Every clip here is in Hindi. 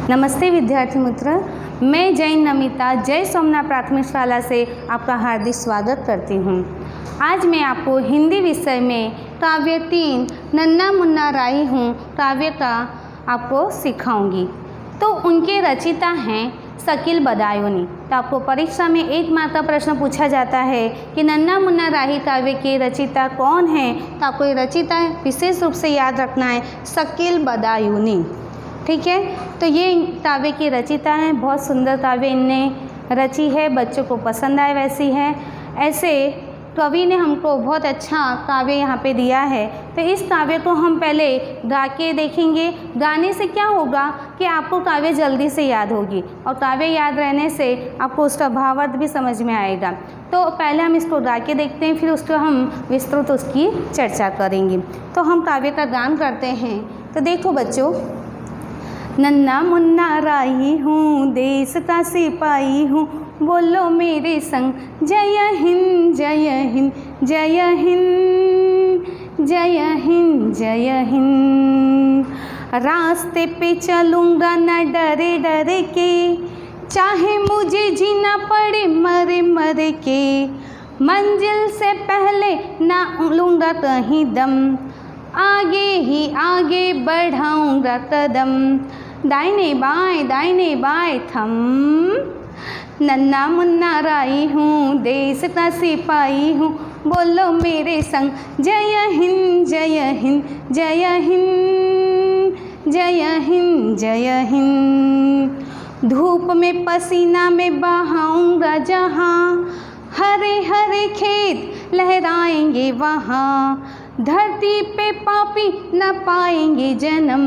नमस्ते विद्यार्थी मित्र, मैं जैन नमिता जय सोमनाथ प्राथमिक शाला से आपका हार्दिक स्वागत करती हूँ। आज मैं आपको हिंदी विषय में काव्य 3 नन्ना मुन्ना राही हूँ काव्य का आपको सिखाऊंगी। तो उनके रचिता हैं शकील बदायूनी। तो आपको परीक्षा में 1 मार्क का प्रश्न पूछा जाता है कि नन्ना मुन्ना राही काव्य के रचिता कौन है, तो आपको ये रचिता विशेष रूप से याद रखना है, शकील बदायूनी। ठीक है, तो ये काव्य की रचिता है। बहुत सुंदर काव्य इनने रची है, बच्चों को पसंद आए वैसी है। ऐसे कवि ने हमको बहुत अच्छा काव्य यहाँ पे दिया है। तो इस काव्य को हम पहले गा के देखेंगे। गाने से क्या होगा कि आपको काव्य जल्दी से याद होगी और काव्य याद रहने से आपको उसका भावार्थ भी समझ में आएगा। तो पहले हम इसको गा के देखते हैं, फिर उसको हम विस्तृत उसकी चर्चा करेंगे। तो हम काव्य का गान करते हैं। तो देखो बच्चों, नन्ना मुन्ना राही हूँ, देश का सिपाही हूँ, बोलो मेरे संग जय हिंद जय हिंद जय हिंद जय हिंद जय हिंद। रास्ते पे चलूँगा न डरे डरे के, चाहे मुझे जीना पड़े मरे मरे के, मंजिल से पहले ना लूँगा कहीं दम, आगे ही आगे बढ़ाऊँगा कदम, दाहिने बाएं थम। नन्ना मुन्ना राही हूँ, देश का सिपाही हूँ, बोलो मेरे संग जय हिंद जय हिंद जय हिंद जय हिंद जय हिंद। धूप में पसीना में बहाऊँगा जहाँ, हरे हरे खेत लहराएंगे वहाँ, धरती पे पापी न पाएंगे जन्म,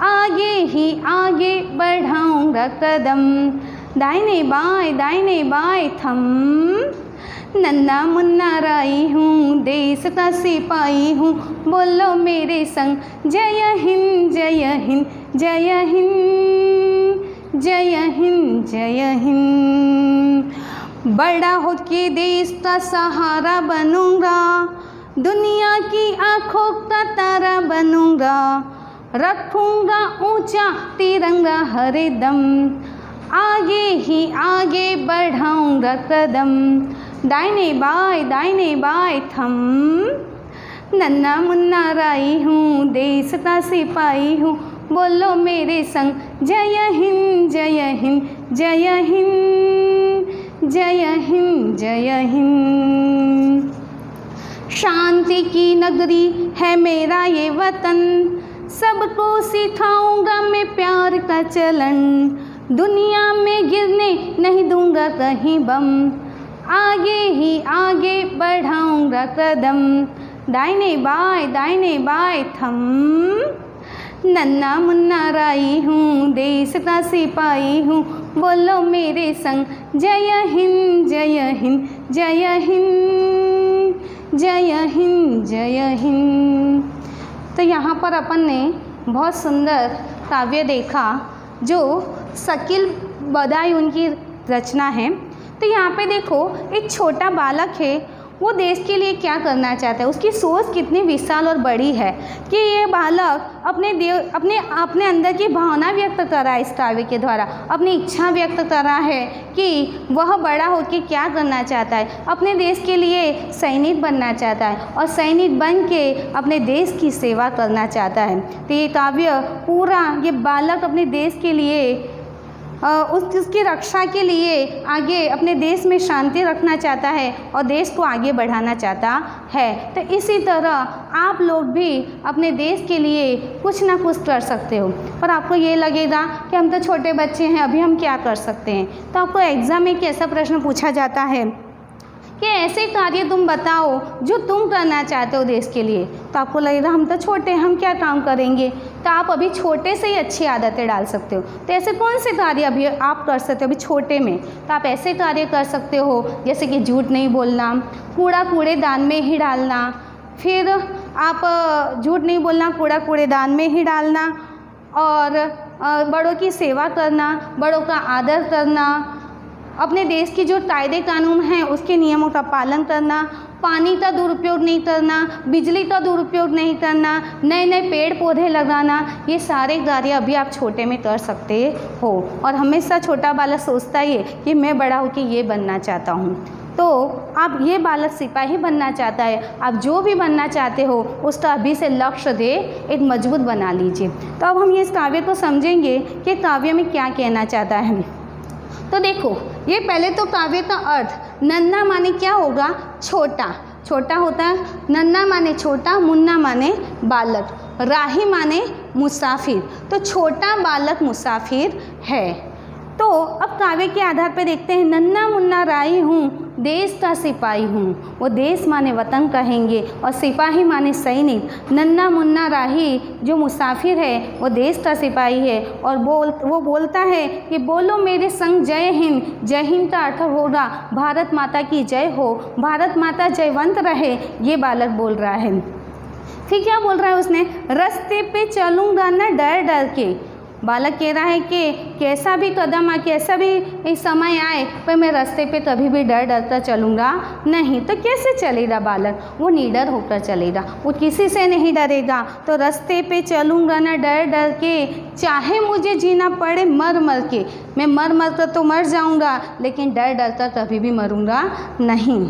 आगे ही आगे बढ़ाऊँगा कदम, दाहिने बाएं थम। नन्ना मुन्ना राही हूँ, देश का सिपाही हूँ, बोलो मेरे संग जय हिंद जय हिंद जय हिंद जय हिंद जय हिंद। बड़ा होके देश का सहारा बनूँगा, दुनिया की आँखों का तारा बनूँगा, रखूँगा ऊंचा तिरंगा हरदम, आगे ही आगे बढ़ाऊँगा कदम, दाहिने बाएं थम। नन्ना मुन्ना राही हूँ, देश का सिपाही हूँ, बोलो मेरे संग जय हिंद जय हिंद जय हिंद जय हिंद जय हिंद। शांति की नगरी है मेरा ये वतन, सबको सिखाऊंगा मैं प्यार का चलन, दुनिया में गिरने नहीं दूंगा कहीं बम, आगे ही आगे बढ़ाऊंगा कदम, दाहिने बाएं थम। नन्ना मुन्ना राही हूँ, देश का सिपाही हूँ, बोलो मेरे संग जय हिंद जय हिंद जय हिंद जय हिंद जय हिंद। तो यहाँ पर अपन ने बहुत सुंदर काव्य देखा जो शकील बदायूनी की रचना है। तो यहाँ पे देखो, एक छोटा बालक है, वो देश के लिए क्या करना चाहता है, उसकी सोच कितनी विशाल और बड़ी है कि ये बालक अपने अंदर की भावना व्यक्त कर रहा है इस काव्य के द्वारा, अपनी इच्छा व्यक्त कर रहा है कि वह बड़ा होकर क्या करना चाहता है, अपने देश के लिए सैनिक बनना चाहता है और सैनिक बन के अपने देश की सेवा करना चाहता है। तो ये काव्य पूरा, ये बालक अपने देश के लिए उसकी रक्षा के लिए आगे अपने देश में शांति रखना चाहता है और देश को आगे बढ़ाना चाहता है। तो इसी तरह आप लोग भी अपने देश के लिए कुछ ना कुछ कर सकते हो। पर आपको ये लगेगा कि हम तो छोटे बच्चे हैं, अभी हम क्या कर सकते हैं। तो आपको एग्ज़ाम में एक ऐसा प्रश्न पूछा जाता है कि ऐसे कार्य तुम बताओ जो तुम करना चाहते हो देश के लिए। तो आपको लगेगा हम तो छोटे हैं, हम क्या काम करेंगे। तो आप अभी छोटे से ही अच्छी आदतें डाल सकते हो। तो ऐसे कौन से कार्य अभी आप कर सकते हो अभी छोटे में। तो आप ऐसे कार्य कर सकते हो जैसे कि झूठ नहीं बोलना, कूड़ेदान में ही डालना, फिर आप झूठ नहीं बोलना, कूड़ेदान में ही डालना, और बड़ों की सेवा करना, बड़ों का आदर करना, अपने देश की जो कायदे कानून हैं उसके नियमों का पालन करना, पानी का दुरुपयोग नहीं करना, बिजली का दुरुपयोग नहीं करना, नए नए पेड़ पौधे लगाना, ये सारे कार्य अभी आप छोटे में कर सकते हो। और हमेशा छोटा बालक सोचता ही है कि मैं बड़ा होकर ये बनना चाहता हूँ। तो अब ये बालक सिपाही बनना चाहता है, आप जो भी बनना चाहते हो उसका अभी से लक्ष्य दे एक मजबूत बना लीजिए। तो अब हम ये इस काव्य को समझेंगे कि काव्य में क्या कहना चाहता है। तो देखो, ये पहले तो काव्य का अर्थ, नन्हा माने क्या होगा, छोटा, छोटा होता है। नन्हा माने छोटा, मुन्ना माने बालक, राही माने मुसाफिर, तो छोटा बालक मुसाफिर है। तो अब काव्य के आधार पर देखते हैं, नन्हा मुन्ना राही हूँ, देश का सिपाही हूँ। वो देश माने वतन कहेंगे और सिपाही माने सैनिक। नन्हा मुन्ना राही जो मुसाफिर है वो देश का सिपाही है। और वो बोलता है कि बोलो मेरे संग जय हिंद। जय हिंद का अर्थ होगा भारत माता की जय हो, भारत माता जयवंत रहे, ये बालक बोल रहा है। फिर क्या बोल रहा है उसने, रास्ते पे चलूँगा ना डर डर के। बालक कह रहा है कि कैसा भी कदम आए, कैसा भी समय आए, पर मैं रास्ते पे कभी भी डर डर कर चलूँगा नहीं। तो कैसे चलेगा बालक, वो निडर होकर चलेगा, वो किसी से नहीं डरेगा। तो रास्ते पे चलूँगा ना डर डर के, चाहे मुझे जीना पड़े मर मर के। मैं मर मर कर तो मर जाऊँगा, लेकिन डर डर कर कभी भी मरूँगा नहीं।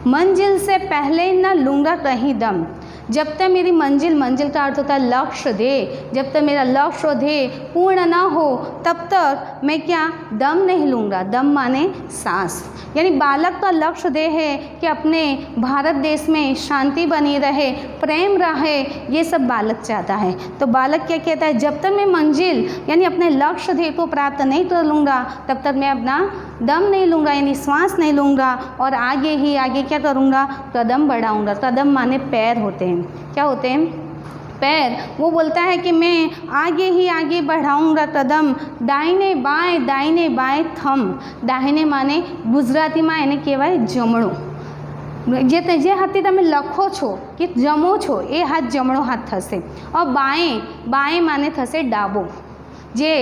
मंजिल से पहले न लूँगा कहीं दम। जब तक मेरी मंजिल, मंजिल का अर्थ होता है लक्ष्य दे, जब तक मेरा लक्ष्य दे पूर्ण ना हो तब तक मैं क्या दम नहीं लूँगा। दम माने सांस, यानी बालक का लक्ष्य दे है कि अपने भारत देश में शांति बनी रहे, प्रेम रहे, ये सब बालक चाहता है। तो बालक क्या कहता है, जब तक मैं मंजिल यानी अपने लक्ष्य ध्येय को प्राप्त नहीं कर लूँगा तब तक मैं अपना दम नहीं लूँगा, यानी श्वास नहीं लूँगा, और आगे ही आगे क्या करूँगा, कदम बढ़ाऊँगा। कदम माने पैर होते हैं, क्या होते हैं, पैर। वो बोलता है कि मैं आगे ही आगे बढ़ाऊँगा कदम, दाहिने बाएं थम। दाहिने माने ગુજરાતીમાં એને કહેવાય જમણો। જે હાથથી તમે લખો છો કે જમો છો એ હાથ જમણો હાથ થશે। और બાएं માને થશે ડાબો। જે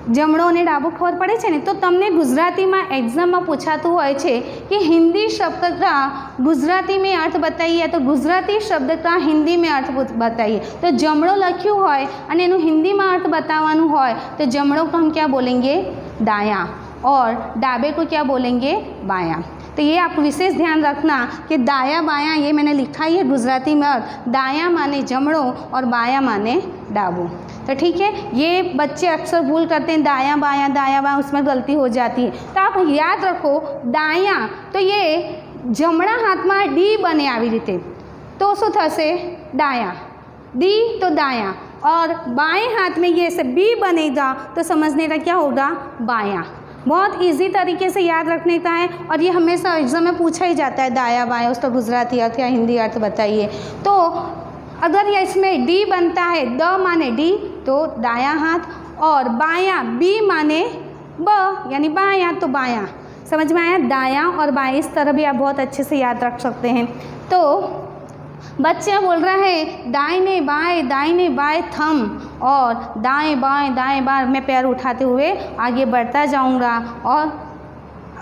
જમણો અને ડાબો ખબર પડે છે ને, તો તમને ગુજરાતીમાં એક્ઝામમાં પૂછાતું હોય છે कि हिंदी शब्द का गुजराती में अर्थ बताइए, तो गुजराती शब्द का हिंदी में अर्थ बताइए। तो जमणो लख्યું હોય અને એનું हिंदीમાં अर्थ बतावानुं હોય तो जमणो को हम क्या बोलेंगे, दायां, और डाबे को क्या बोलेंगे, बायां। तो ये आप विशेष ध्यान रखना कि दाया बायां ये मैंने लिखा ही है गुजराती में अर्थ, दायां माने जमणो और बायां माने डाबो। तो ठीक है, ये बच्चे अक्सर भूल करते हैं, दायां बायां उसमें गलती हो जाती है। तो आप याद रखो दायां, तो ये जमणा हाथ में डी बने आवी रीते, तो शू थशे डाया, डी तो दायां, और बाएं हाथ में ये से बी बनेगा तो समझने का क्या होगा, बायां। बहुत इजी तरीके से याद रखने का है, और ये हमेशा एग्जाम में पूछा ही जाता है, दाया बायां उसका गुजराती अर्थ या हिंदी अर्थ बताइए। तो अगर ये इसमें डी बनता है, द माने डी तो दायां हाथ, और बायां बी माने ब यानी बायां तो बायां। समझ में आया, दायां और बायां, इस तरह भी आप बहुत अच्छे से याद रख सकते हैं। तो बच्चा बोल रहा है दाहिने बाएं थम, और दाएं बाएं मैं पैर उठाते हुए आगे बढ़ता जाऊंगा और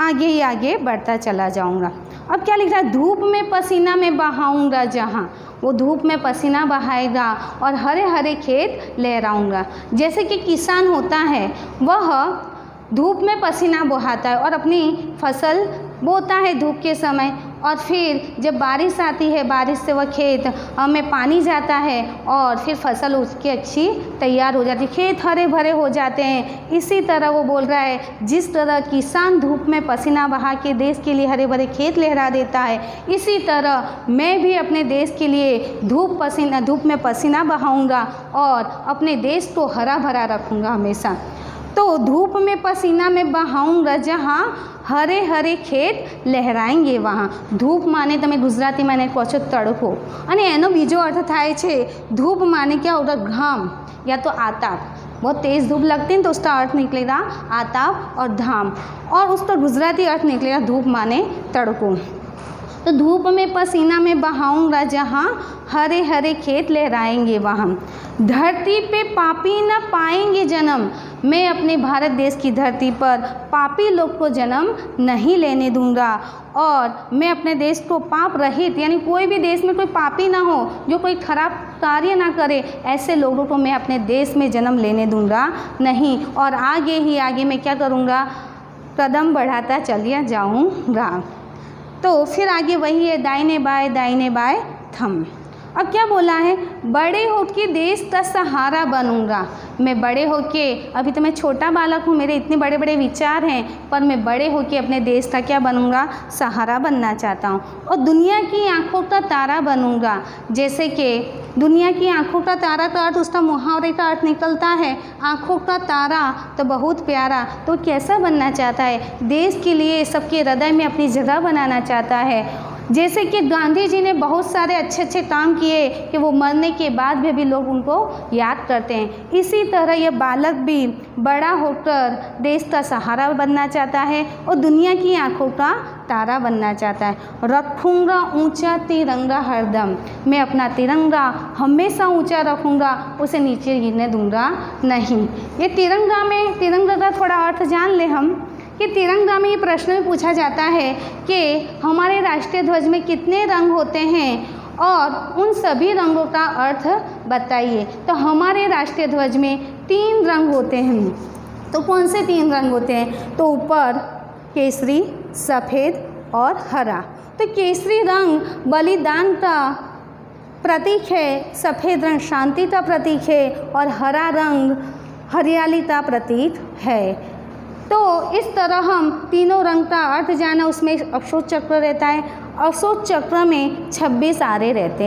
आगे ही आगे बढ़ता चला जाऊंगा। अब क्या लिख रहा है, धूप में पसीना में बहाऊंगा जहाँ, वो धूप में पसीना बहाएगा और हरे हरे खेत लहराऊंगा। जैसे कि किसान होता है वह धूप में पसीना बहाता है और अपनी फसल बोता है धूप के समय, और फिर जब बारिश आती है, बारिश से वह खेत में पानी जाता है और फिर फसल उसकी अच्छी तैयार हो जाती है, खेत हरे भरे हो जाते हैं। इसी तरह वो बोल रहा है, जिस तरह किसान धूप में पसीना बहा के देश के लिए हरे भरे खेत लहरा देता है, इसी तरह मैं भी अपने देश के लिए धूप में पसीना बहाऊंगा और अपने देश को हरा भरा रखूँगा हमेशा। तो धूप में पसीना में बहाऊंगा जहाँ हरे हरे खेत लहराएंगे वहाँ। धूप माने तमे गुजराती माने કહો છો તડકો, અને એનો બીજો अर्थ થાય છે धूप माने क्या होगा, घाम या तो आताप। बहुत तेज़ धूप लगती है तो उसका अर्थ निकलेगा आताप और धाम, और उसका गुजराती अर्थ निकलेगा धूप माने तड़को। तो धूप में पसीना में बहाऊंगा जहाँ हरे हरे खेत लहराएंगे वहाँ। धरती पे पापी न पाएंगे जन्म, मैं अपने भारत देश की धरती पर पापी लोग को जन्म नहीं लेने दूंगा और मैं अपने देश को पाप रहित, यानी कोई भी देश में कोई पापी ना हो, जो कोई खराब कार्य ना करे, ऐसे लोगों को मैं अपने देश में जन्म लेने दूंगा नहीं। और आगे ही आगे मैं क्या करूँगा, कदम बढ़ाता चलिए जाऊँगा। तो फिर आगे वही है, दाहिने बाएं थम। अब क्या बोला है, बड़े होके देश का सहारा बनूंगा। मैं बड़े होके, अभी तो मैं छोटा बालक हूँ, मेरे इतने बड़े बड़े विचार हैं, पर मैं बड़े होके अपने देश का क्या बनूंगा, सहारा बनना चाहता हूँ। और दुनिया की आंखों का तारा बनूंगा। जैसे कि दुनिया की आंखों का तारा का अर्थ, उसका मुहावरे का अर्थ निकलता है आंखों का तारा, तो बहुत प्यारा। तो कैसा बनना चाहता है, देश के लिए सबके हृदय में अपनी जगह बनाना चाहता है। जैसे कि गांधी जी ने बहुत सारे अच्छे अच्छे काम किए कि वो मरने के बाद भी अभी लोग उनको याद करते हैं। इसी तरह यह बालक भी बड़ा होकर देश का सहारा बनना चाहता है और दुनिया की आंखों का तारा बनना चाहता है। रखूँगा ऊंचा तिरंगा हरदम, मैं अपना तिरंगा हमेशा ऊंचा रखूँगा, उसे नीचे गिरने दूंगा नहीं। ये तिरंगा का थोड़ा अर्थ जान ले हम कि तिरंगा में ये प्रश्न भी पूछा जाता है कि हमारे राष्ट्रीय ध्वज में कितने रंग होते हैं और उन सभी रंगों का अर्थ बताइए। तो हमारे राष्ट्रीय ध्वज में 3 रंग होते हैं। तो कौन से 3 रंग होते हैं, तो ऊपर केसरी, सफ़ेद और हरा। तो केसरी रंग बलिदान का प्रतीक है, सफ़ेद रंग शांति का प्रतीक है और हरा रंग हरियाली का प्रतीक है। तो इस तरह हम तीनों रंग का अर्थ जाना। उसमें अशोक चक्र रहता है, अशोक चक्र में 26 आरे रहते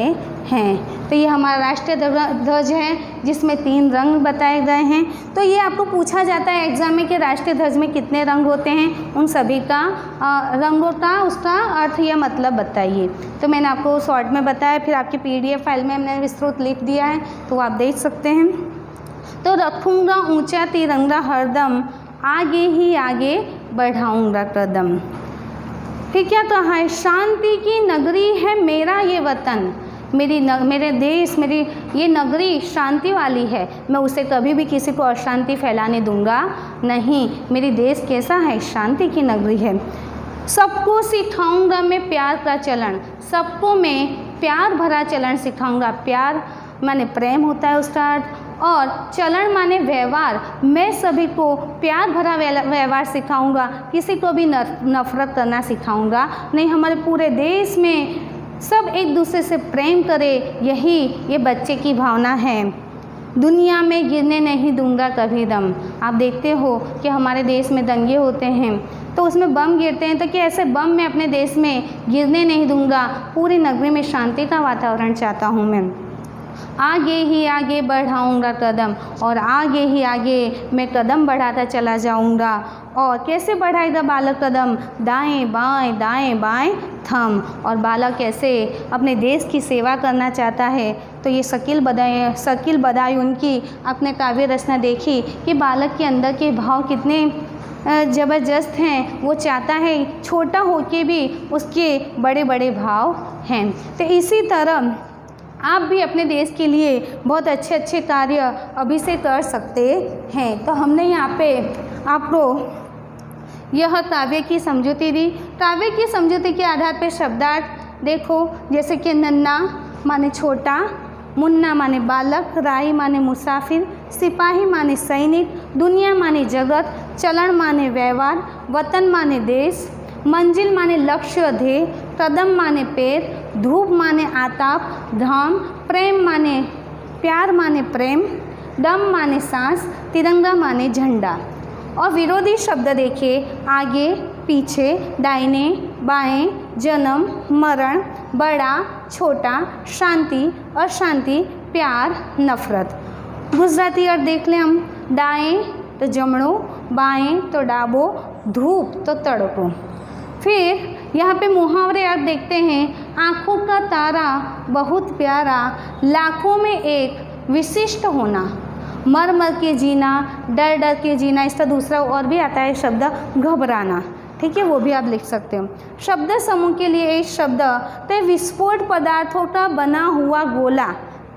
हैं। तो ये हमारा राष्ट्रीय ध्वज है जिसमें 3 रंग बताए गए हैं। तो ये आपको पूछा जाता है एग्जाम में कि राष्ट्रीय ध्वज में कितने रंग होते हैं, उन सभी का रंगों का उसका अर्थ या मतलब बताइए। तो मैंने आपको शॉर्ट में बताया, फिर आपकी PDF फाइल में हमने विस्तृत लिख दिया है, तो आप देख सकते हैं। तो रखूँगा ऊँचा तिरंगा हरदम, आगे ही आगे बढ़ाऊंगा कदम। फिर क्या कहा है, शांति की नगरी है मेरा ये वतन, मेरे देश, मेरी ये नगरी शांति वाली है, मैं उसे कभी भी किसी को अशांति फैलाने दूंगा नहीं। मेरी देश कैसा है, शांति की नगरी है। सबको सिखाऊंगा मैं प्यार का चलन, सबको मैं प्यार भरा चलन सिखाऊंगा। प्यार माने प्रेम होता है उसका अर्थ, और चलन माने व्यवहार। मैं सभी को प्यार भरा व्यवहार सिखाऊंगा, किसी को भी नफरत करना सिखाऊंगा नहीं। हमारे पूरे देश में सब एक दूसरे से प्रेम करे, यही ये बच्चे की भावना है। दुनिया में गिरने नहीं दूंगा कभी दम। आप देखते हो कि हमारे देश में दंगे होते हैं तो उसमें बम गिरते हैं, तो क्या ऐसे बम मैं अपने देश में गिरने नहीं दूंगा। पूरी नगरी में शांति का वातावरण चाहता हूँ मैं। आगे ही आगे बढ़ाऊंगा कदम, और आगे ही आगे मैं कदम बढ़ाता चला जाऊंगा। और कैसे बढ़ाएगा बालक कदम, दाएं बाएं थम। और बालक कैसे अपने देश की सेवा करना चाहता है, तो ये शकील बदाई उनकी अपने काव्य रचना देखी कि बालक के अंदर के भाव कितने ज़बरदस्त हैं। वो चाहता है छोटा होके भी उसके बड़े बड़े भाव हैं। तो इसी तरह आप भी अपने देश के लिए बहुत अच्छे अच्छे कार्य अभी से कर सकते हैं। तो हमने यहाँ पे आपको यह काव्य की समझौती दी। काव्य की समझौती के आधार पर शब्दार्थ देखो, जैसे कि नन्ना माने छोटा, मुन्ना माने बालक, राही माने मुसाफिर, सिपाही माने सैनिक, दुनिया माने जगत, चलन माने व्यवहार, वतन माने देश, मंजिल माने लक्ष्य ध्येय, कदम माने पैर, धूप माने आताप धाम, प्रेम माने प्यार माने प्रेम, दम माने सांस, तिरंगा माने झंडा। और विरोधी शब्द देखिए, आगे पीछे, दाहिने बाएं, जन्म मरण, बड़ा छोटा, शांति अशांति, प्यार नफरत। गुजराती अर्थ देख लें हम, दाएं तो जमणो, बाएं तो डाबो, धूप तो तड़को। फिर यहाँ पे मुहावरे अर्थ देखते हैं, आँखों का तारा बहुत प्यारा, लाखों में एक विशिष्ट होना, मर मर के जीना, डर डर के जीना। इसका दूसरा और भी आता है शब्द घबराना, ठीक है, वो भी आप लिख सकते हो। शब्द समूह के लिए एक शब्द तो विस्फोट पदार्थों का बना हुआ गोला,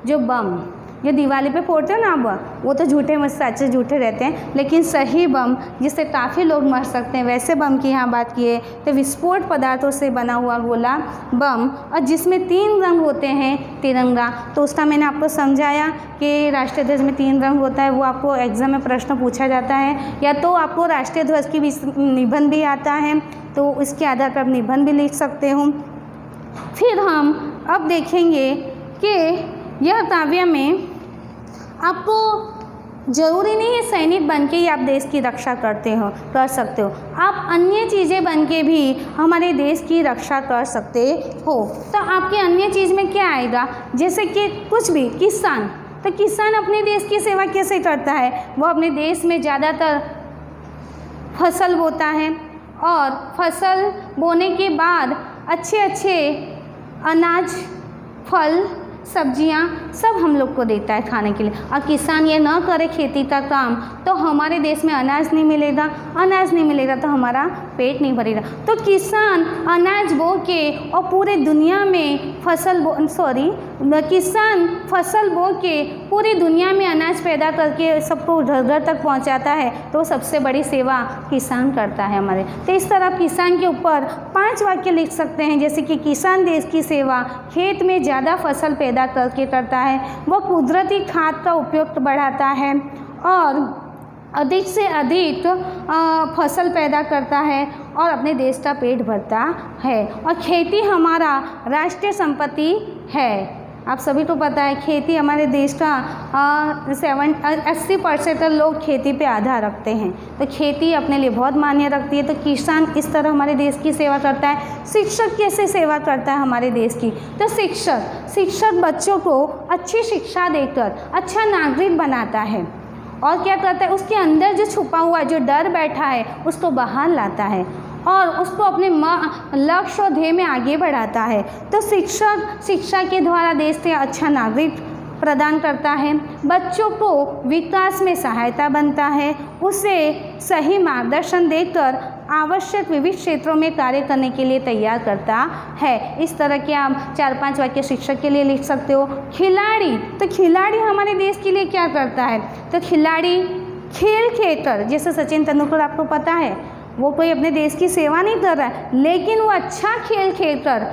जो बम, जो दिवाली पे फोड़ते हो ना आप, वो तो झूठे में सच्चे झूठे रहते हैं, लेकिन सही बम जिससे काफ़ी लोग मर सकते हैं वैसे बम की यहाँ बात की है। तो विस्फोट पदार्थों से बना हुआ गोला बम, और जिसमें 3 रंग होते हैं तिरंगा। तो उसका मैंने आपको समझाया कि राष्ट्रीय ध्वज में 3 रंग होता है, वो आपको एग्जाम में प्रश्न पूछा जाता है। या तो आपको राष्ट्रीय ध्वज की निबंध भी आता है, तो इसके आधार पर आप निबंध भी लिख सकते हो। फिर हम अब देखेंगे कि यह काव्य में आपको ज़रूरी नहीं है सैनिक बन के ही आप देश की रक्षा कर सकते हो, आप अन्य चीज़ें बन के भी हमारे देश की रक्षा कर सकते हो। तो आपके अन्य चीज़ में क्या आएगा, जैसे कि कुछ भी किसान, तो किसान अपने देश की सेवा कैसे करता है, वो अपने देश में ज़्यादातर फसल बोता है और फसल बोने के बाद अच्छे अनाज, फल, सब्जियां सब हम लोग को देता है खाने के लिए। और किसान ये ना करे खेती का काम तो हमारे देश में अनाज नहीं मिलेगा, अनाज नहीं मिलेगा तो हमारा पेट नहीं भरेगा। तो किसान अनाज बो के और पूरे दुनिया में किसान फसल बो के पूरी दुनिया में अनाज पैदा करके सबको घर घर तक पहुंचाता है, तो सबसे बड़ी सेवा किसान करता है हमारे। तो इस तरह किसान के ऊपर 5 वाक्य लिख सकते हैं, जैसे कि किसान देश की सेवा खेत में ज़्यादा फसल पैदा करके करता है, वह कुदरती खाद का उपयोग बढ़ाता है और अधिक से अधिक फसल पैदा करता है और अपने देश का पेट भरता है। और खेती हमारा राष्ट्रीय संपत्ति है। आप सभी को पता है खेती हमारे देश का 80% लोग खेती पे आधार रखते हैं, तो खेती अपने लिए बहुत मायने रखती है। तो किसान इस तरह हमारे देश की सेवा करता है। शिक्षक कैसे सेवा करता है हमारे देश की, तो शिक्षक बच्चों को अच्छी शिक्षा देकर अच्छा नागरिक बनाता है और क्या करता है, उसके अंदर जो छुपा हुआ जो डर बैठा है उसको बाहर लाता है और उसको अपने लक्ष्य और ध्येय में आगे बढ़ाता है। तो शिक्षक शिक्षा के द्वारा देश से अच्छा नागरिक प्रदान करता है, बच्चों को विकास में सहायता बनता है, उसे सही मार्गदर्शन देकर आवश्यक विविध क्षेत्रों में कार्य करने के लिए तैयार करता है। इस तरह के आप 4-5 वाक्य शिक्षक के लिए लिख सकते हो। खिलाड़ी, तो खिलाड़ी हमारे देश के लिए क्या करता है, तो खिलाड़ी खेल खेलकर, जैसे सचिन तेंदुलकर आपको पता है वो कोई अपने देश की सेवा नहीं कर रहा है, लेकिन वो अच्छा खेल खेलकर,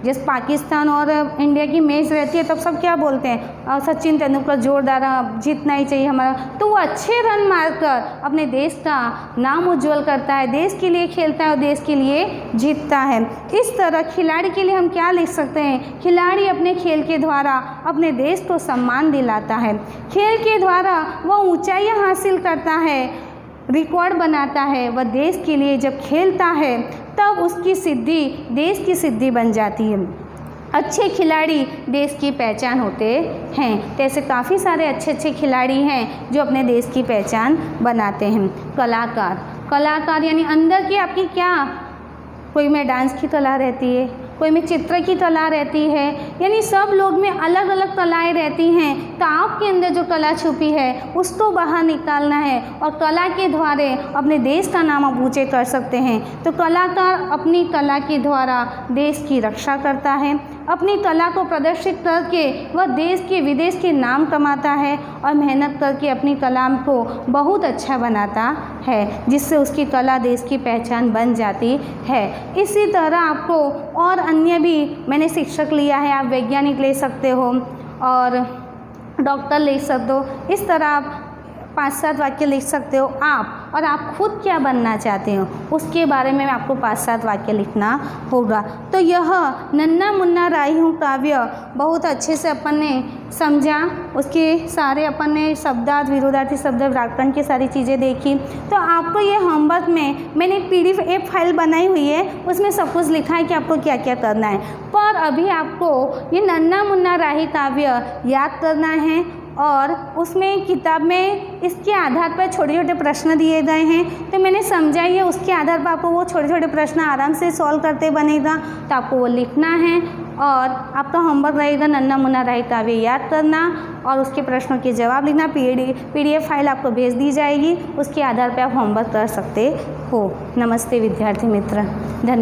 जैसे पाकिस्तान और इंडिया की मैच रहती है तब सब क्या बोलते हैं, सचिन तेंदुलकर जोरदार जीतना ही चाहिए हमारा, तो वो अच्छे रन मारकर अपने देश का नाम उज्जवल करता है, देश के लिए खेलता है और देश के लिए जीतता है। इस तरह खिलाड़ी के लिए हम क्या लिख सकते हैं, खिलाड़ी अपने खेल के द्वारा अपने देश को सम्मान दिलाता है, खेल के द्वारा वह ऊंचाइयां हासिल करता है, रिकॉर्ड बनाता है। वह देश के लिए जब खेलता है तब उसकी सिद्धि देश की सिद्धि बन जाती है। अच्छे खिलाड़ी देश की पहचान होते हैं। तो ऐसे काफ़ी सारे अच्छे खिलाड़ी हैं जो अपने देश की पहचान बनाते हैं। कलाकार यानी अंदर की आपकी क्या, कोई में डांस की कला रहती है, कोई में चित्र की कला रहती है, यानी सब लोग में अलग अलग कलाएं रहती हैं। तो आपके अंदर जो कला छुपी है उसको बाहर निकालना है और कला के द्वारा अपने देश का नाम आप ऊँचे कर सकते हैं। तो कलाकार अपनी कला के द्वारा देश की रक्षा करता है, अपनी कला को प्रदर्शित करके वह देश के विदेश के नाम कमाता है और मेहनत करके अपनी कला को बहुत अच्छा बनाता है, जिससे उसकी कला देश की पहचान बन जाती है। इसी तरह आपको और अन्य भी, मैंने शिक्षक लिया है, आप वैज्ञानिक ले सकते हो और डॉक्टर ले सकते हो। इस तरह आप 5-7 वाक्य लिख सकते हो आप, और आप खुद क्या बनना चाहते हो उसके बारे में आपको 5-7 वाक्य लिखना होगा। तो यह नन्ना मुन्ना राई हूँ काव्य बहुत अच्छे से अपन ने समझा, उसके सारे अपन ने शब्दार्थ, विरोधार्थी शब्द, व्याकरण की सारी चीज़ें देखी। तो आपको ये होमवर्क में मैंने एक PDF फाइल बनाई हुई है, उसमें सब कुछ लिखा है कि आपको क्या क्या करना है। पर अभी आपको ये नन्ना मुन्ना राही काव्य याद करना है और उसमें किताब में इसके आधार पर छोटे छोटे प्रश्न दिए गए हैं। तो मैंने समझाई है, उसके आधार पर आपको वो छोटे छोटे प्रश्न आराम से सॉल्व करते बनेगा। तो आपको वो लिखना है और आपका होमवर्क रहेगा नन्ना मुन्ना राही काव्य याद करना और उसके प्रश्नों के जवाब लिखना। PDF फाइल आपको भेज दी जाएगी, उसके आधार पर आप होमवर्क कर सकते हो। नमस्ते विद्यार्थी मित्र, धन्यवाद।